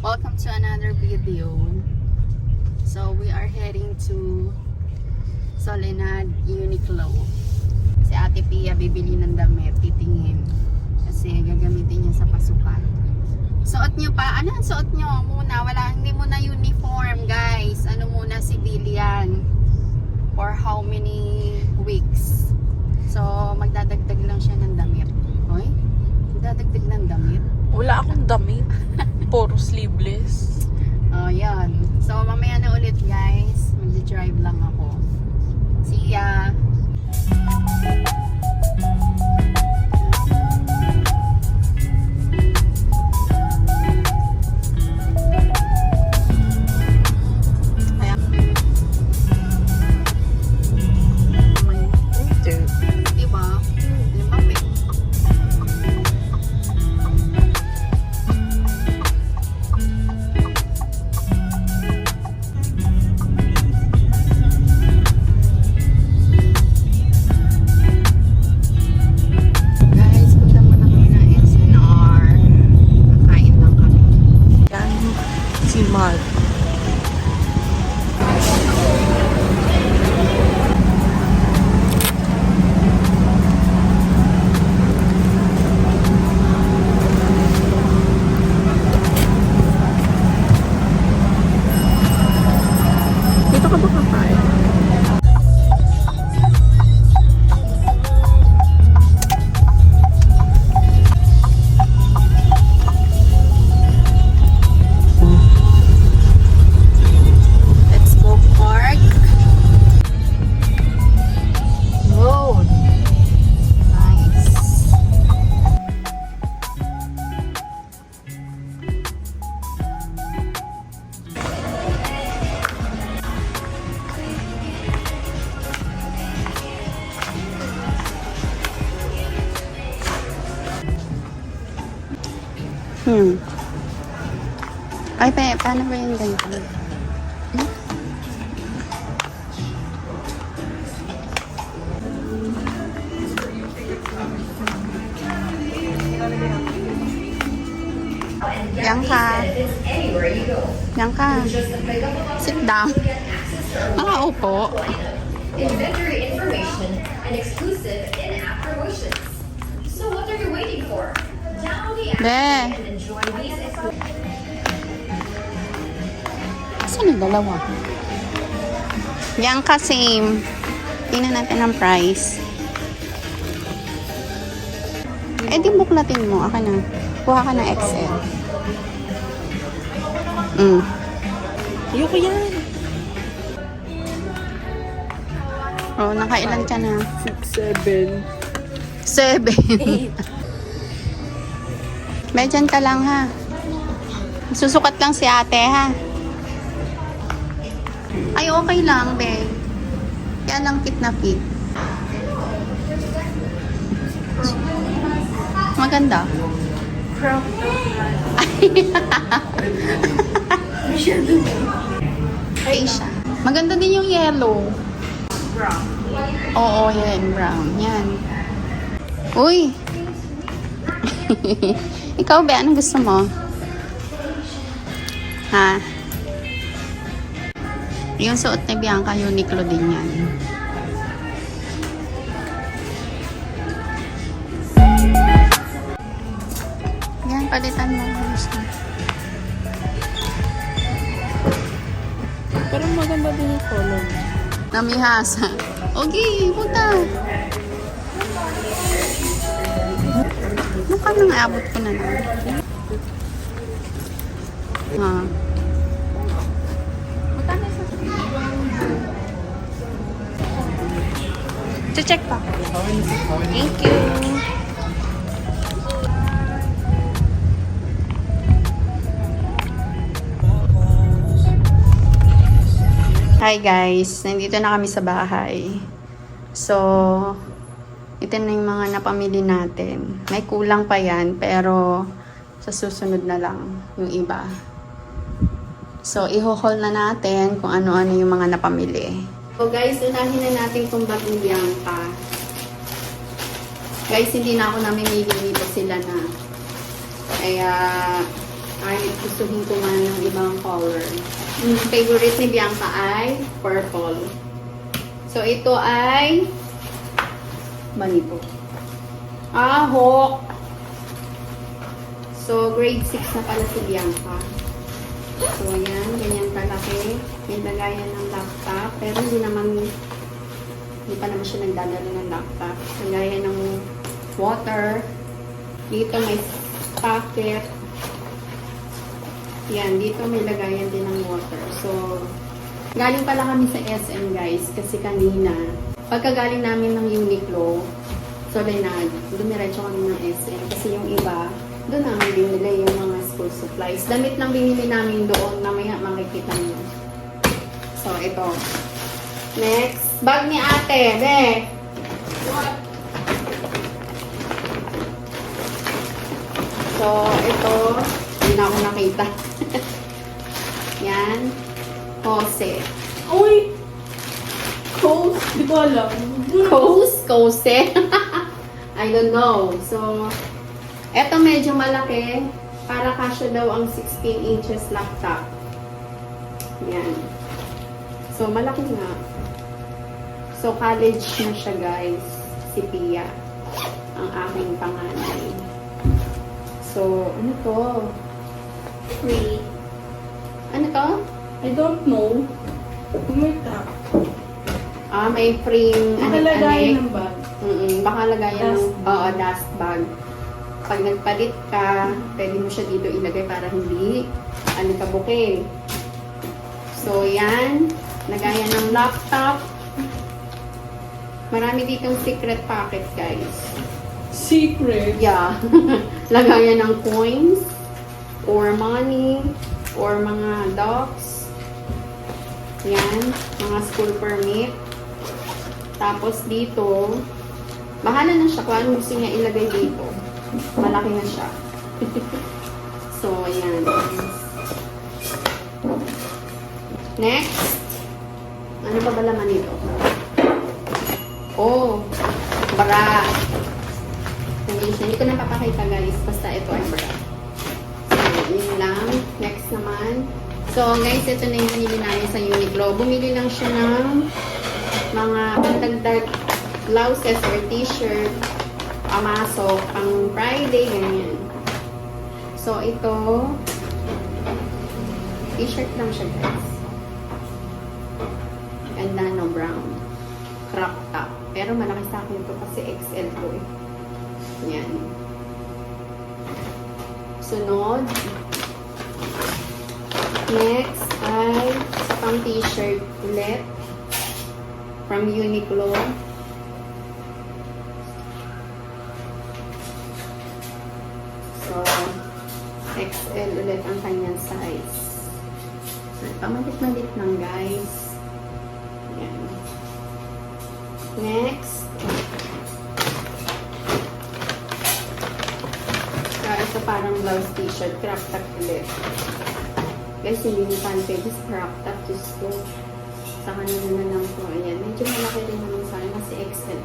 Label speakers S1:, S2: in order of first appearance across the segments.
S1: Welcome to another video. So we are heading to Soledad Uniqlo. Si Ate Pia bibili ng damit, titingin. Kasi gagamitin niya sa pasukan. Suot niyo pa? Ano ang suot niyo? Muna, hindi muna uniform guys. Ano muna, civilian. For how many weeks? So magdadagdag lang siya ng damit. Hoy? Magdadagdag ng damit?
S2: Wala akong damit. Puro sleeveless.
S1: Oh, yan. So, mamaya na ulit guys. Mag-drive lang ako. See ya! Diba?
S2: Mahal. Dito ka ba kakain? Ay, paano ba yung ganito? Bianca. Bianca. Sit down. Upo.
S3: Inventory information and exclusive in-app promotions. So what are you waiting for? Download the app and enjoy these exclusive.
S1: Saan yung dalawa? Bianca, same. Tingnan natin ang price. Eh, di buklatin mo. Aka na. Kuha ka ng XL.
S2: Ayoko yan.
S1: Oh, nakailan ka na?
S2: 6, 7.
S1: 7. Medyan ka lang ha. Susukat lang si ate ha. Ay, okay lang, be. Kaya lang fit na fit. Maganda. Ay, siya. Maganda din yung yellow.
S2: Brown.
S1: Oo, yan. Brown. Yan. Uy! Ikaw, be, anong gusto mo? Ha? Yung suot ni Bianca, Uniqlo din yan. Yan, palitan mo. Gusto.
S2: Parang maganda din yung color.
S1: Namihasa. Okay, punta. Mukhang nang abot ko na lang. Ha. Check pa. Thank you. Hi guys, nandito na kami sa bahay. So, ito na yung mga napamili natin. May kulang pa yan, pero sa susunod na lang yung iba. So, i-haul na natin kung ano-ano yung mga napamili. So guys, unahin na natin itong bag ni Bianca. Guys, hindi na ako namimili dito sila na. Kaya, Ay, gustuhin ko man ng ibang color. Yung favorite ni Bianca ay purple. So, ito ay manito. Hawk. So, grade 6 na pala si Bianca. So, ayan. Ganyan kalaki. May lagayan ng laptop. Pero hindi pa naman siya nagdadala ng laptop. Lagayan ng water. Dito may pocket. Yan. Dito may lagayan din ng water. So, galing pala kami sa SM, guys. Kasi kanina, pagkagaling namin ng Uniqlo, Solenad, dumiretso kami ng SM. Kasi yung iba, doon namin binili yung mga school supplies. Damit lang binili namin doon. Mamaya makikita niyo. So, ito. Next. Bag ni ate. Be. So, ito. Hindi na ako nakita. Yan. Kose.
S2: Uy! Coast? Di ko alam.
S1: Kose? I don't know. So, eto medyo malaki. Para kasya daw ang 16 inches laptop. Yan. So, malaki nga. So, college na siya, guys. Si Pia. Ang aking panganay. So, ano to? Free. Ano to?
S2: I don't know. May tap.
S1: May free
S2: Nakalagay ng bag.
S1: Baka lagayan
S2: Dust
S1: ng dust bag. Pag nagpalit ka, pwede mo siya dito ilagay para hindi alikabukin. So, yan. Lagayan ng laptop. Marami ditong secret pocket, guys.
S2: Secret.
S1: Yeah. Lagayan ng coins, or money, or mga docs. Yan. Mga school permit. Tapos dito, bahala na siya kung anong gusto niya ilagay dito. Malaki na siya. So, ayan. Next. Ano pa ba laman nito? Oh, bra. Hindi ko na papakita, guys. Basta ito ay bra. So, yun lang. Next naman. So, guys, ito na yung binili namin sa Uniqlo. Bumili lang siya ng mga pandagdag blouses or t-shirt, pamasok, pang Friday, ganyan. So, ito, t-shirt lang siya, guys. Ganda, no, brown. Crop top. Pero malaki sa akin ito kasi XL ko eh. Yan. Sunod. Next ay sa pang t-shirt ulit. From Uniqlo. So, XL ulit ang kanyang size. Pamalit-malit lang, guys. Yan. Next. Ito parang blouse t-shirt. Crop top ulit. Guys, hindi nyo pa pwede sa crop top. Diyos ko. Sa kanila na lang po. Ayan. Medyo malaki rin naman sa akin kasi XL.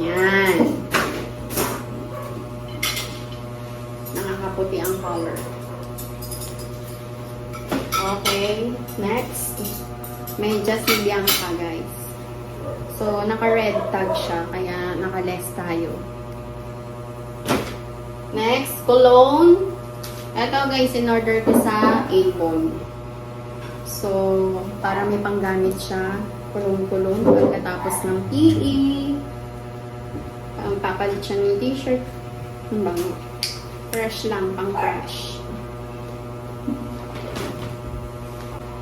S1: Yan. Nakakaputi ang color. Okay. Next. May just si Bianca, guys. So, naka-red tag siya. Kaya naka-less tayo. Next, cologne. Ito, guys, in-order ko sa Avon. So, para may panggamit siya. Kulong-kulong. Pagkatapos ng PE. Papalit siya ng t-shirt. Ang bango. Fresh lang, pang fresh.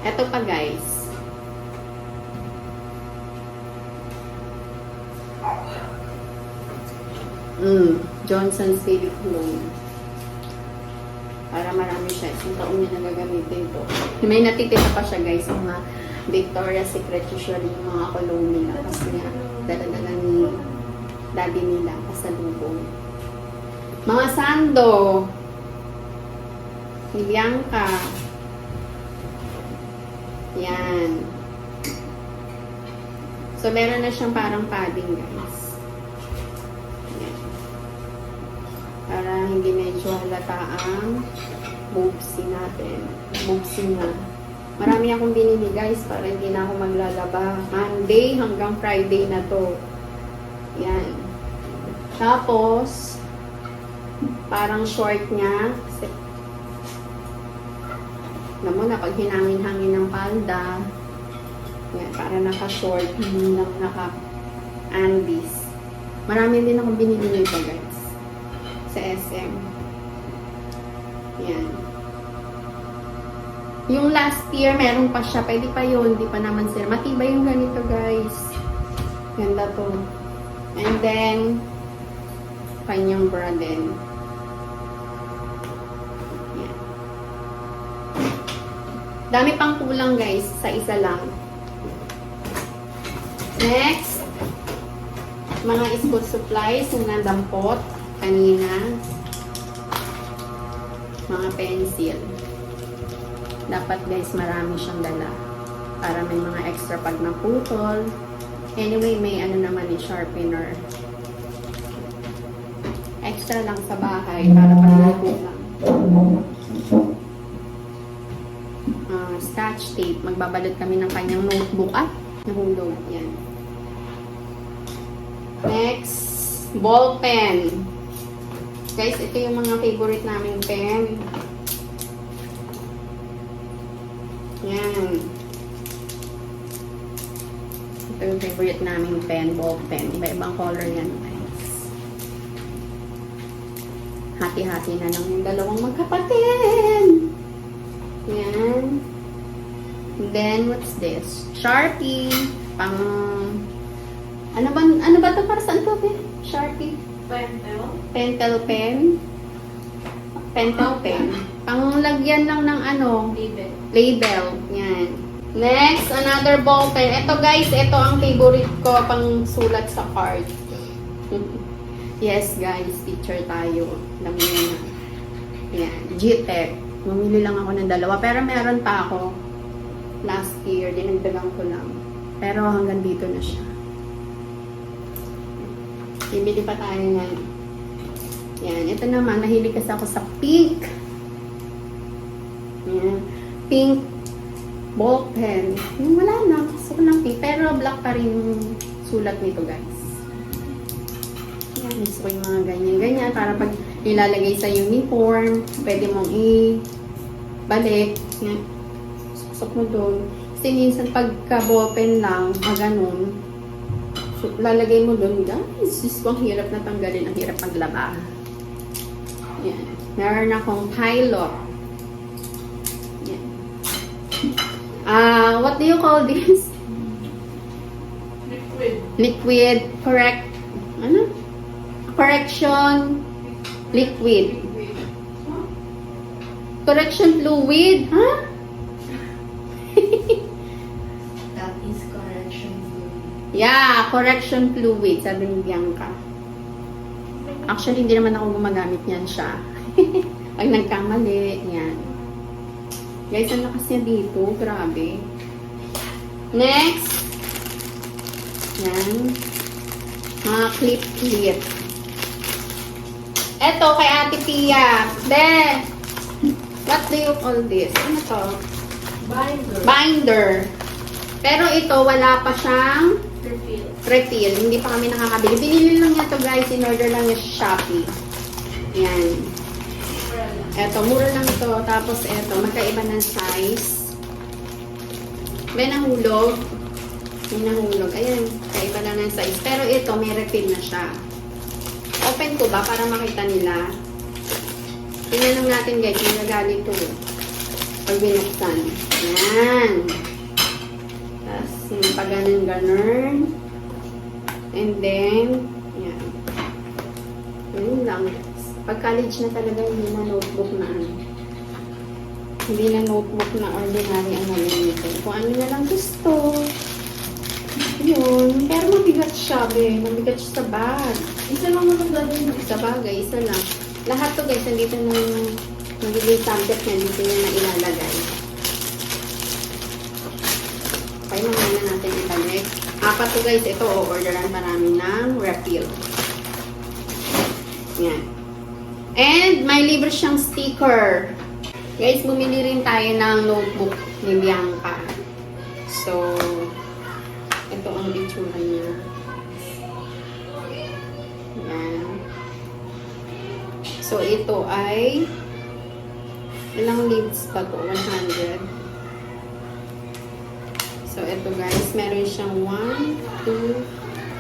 S1: Ito pa, guys. Johnson's Baby Cologne. Para marami siya. Isang taon niya nagagamitin ito. May natitira pa siya, guys. Mga Victoria's Secret usually yung mga cologne nila. Kasi nga, dala-dala ni daddy nila pasalubong. Mga sando. Ni Bianca. Yan. So, meron na siyang parang padding, guys. Para hindi medyo halata yata ang bubsi natin. Bubsi na. Marami akong binili guys para hindi na ako maglalaba. Monday hanggang Friday na to. Yan. Tapos, parang short niya. Alam mo na, pag hinangin-hangin ng palda, yan, para naka-short, hindi lang naka-andies. Marami din akong binili nito guys. Sa SM. Yan. Yung last year, meron pa siya. Pwede pa yun. Hindi pa naman sir. Matibay yung ganito guys. Ganda to. And then, kanyang bra din. Yan. Dami pang kulang guys. Sa isa lang. Next, mga school supplies na nadampot kanina. Mga pencil. Dapat guys, marami siyang dala. Para may mga extra pag naputol. Anyway, may ano naman ni sharpener. Extra lang sa bahay para pag nakulang. Scotch tape. Magbabalot kami ng kanyang notebook. Nahulog. Yan. Next, ball pen. Guys, ito yung mga favorite naming pen. Yan. Ito yung favorite naming pen, ball pen. Iba-ibang color yan, guys. Hati-hati na lang yung dalawang magkapatid. Yan. And then, what's this? Sharpie. Pang... Ano ba ito? Para saan ito? Sharpie. Pentel pen. Pentel pen. Panglagyan lang ng ano? Label. Yan. Next, another ball pen. Ito guys, ito ang favorite ko pang sulat sa card. Yes guys, picture tayo. Alam mo na. Yan. G-Tech. Mamili lang ako ng dalawa. Pero meron pa ako. Last year, dinagdagan ko lang. Pero hanggang dito na siya. Bibili pa tayo yan. Yan. Ito naman, nahilig kasi ako sa pink. Yan. Pink ball pen. Yung wala na. Gusto ko ng pink. Pero black pa rin yung sulat nito, guys. Yan. Gusto ko yung mga ganyan-ganyan. Para pag nilalagay sa uniform, pwede mong i-balik. Yan. Susok mo doon. Kasi minsan pagka ball pen lang, ganun. So, lalagay mo doon, guys. Ang hirap na tanggalin. Ang hirap maglaba. Yan. Meron akong pilot. Yan. What do you call this? Liquid. Correct. Ano? Correction. Liquid. Correction fluid. Huh?
S3: That is correction fluid.
S1: Yeah, correction fluid. Sabi ni Bianca. Actually, hindi naman ako gumagamit niyan siya. Pag nagkamali, yan. Guys, ang lakas niya dito. Grabe. Next. Yan. Mga clip-clip. Eto, kay Ate Pia. Be, what do you call this? Ano to? Binder. Pero ito, wala pa siyang refill. Hindi pa kami nakakabili. Binili lang niya to guys. In-order lang niya sa Shopee. Yan. Eto, mura lang ito. Tapos eto, magkaiba ng size. May nahulog. May nahulog. Ayan, kaiba lang ng size. Pero ito, may refill na siya. Open ko ba para makita nila? Tingnan lang natin guys. May nagali ito. Pag binuksan. Yan. Tapos, yung pag ganun. And then, yan. Yun lang. Pag college na talaga, hindi na notebook na ano. Hindi na notebook na ordinary ang nalilito. Kung ano na lang gusto. Yun. Pero mabigat siya, be. Mabigat siya sa bag. Isa lang naman gagawin. Sa bagay, isa lang. Lahat to guys, nandito na yung magiging subject na dito niya na ilalagay. Okay, mamaya na natin ibalik. Apat to guys, ito o-orderan marami ng refill. Yan. And may libre siyang sticker. Guys, bumili rin tayo ng notebook ni Bianca. So, ito ang itsura niya. Yan. So, ito ay ilang leaves pa to? 100. So, ito guys, meron siyang 1, 2,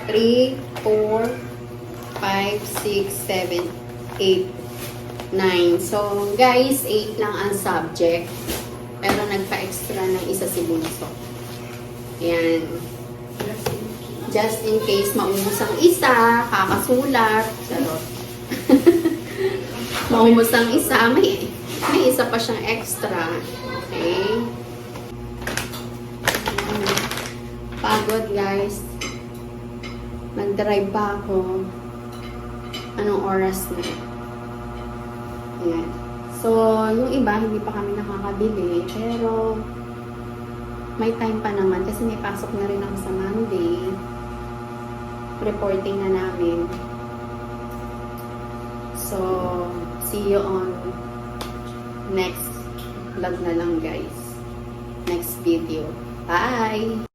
S1: 3, 4, 5, 6, 7, 8, 9. So, guys, 8 lang ang subject. Pero nagpa-extra ng isa si Bunso. Yan. Just in case maubos ang isa, kakasulat. Charot. Maubos ang isa, may isa pa siyang extra. Okay. Pagod guys. Nag-drive pa ako. Anong oras na? Ayan. So, yung iba, hindi pa kami nakakabili. Pero, may time pa naman. Kasi may pasok na rin ako sa Monday. Reporting na namin. So, see you on next vlog na lang guys. Next video. Bye!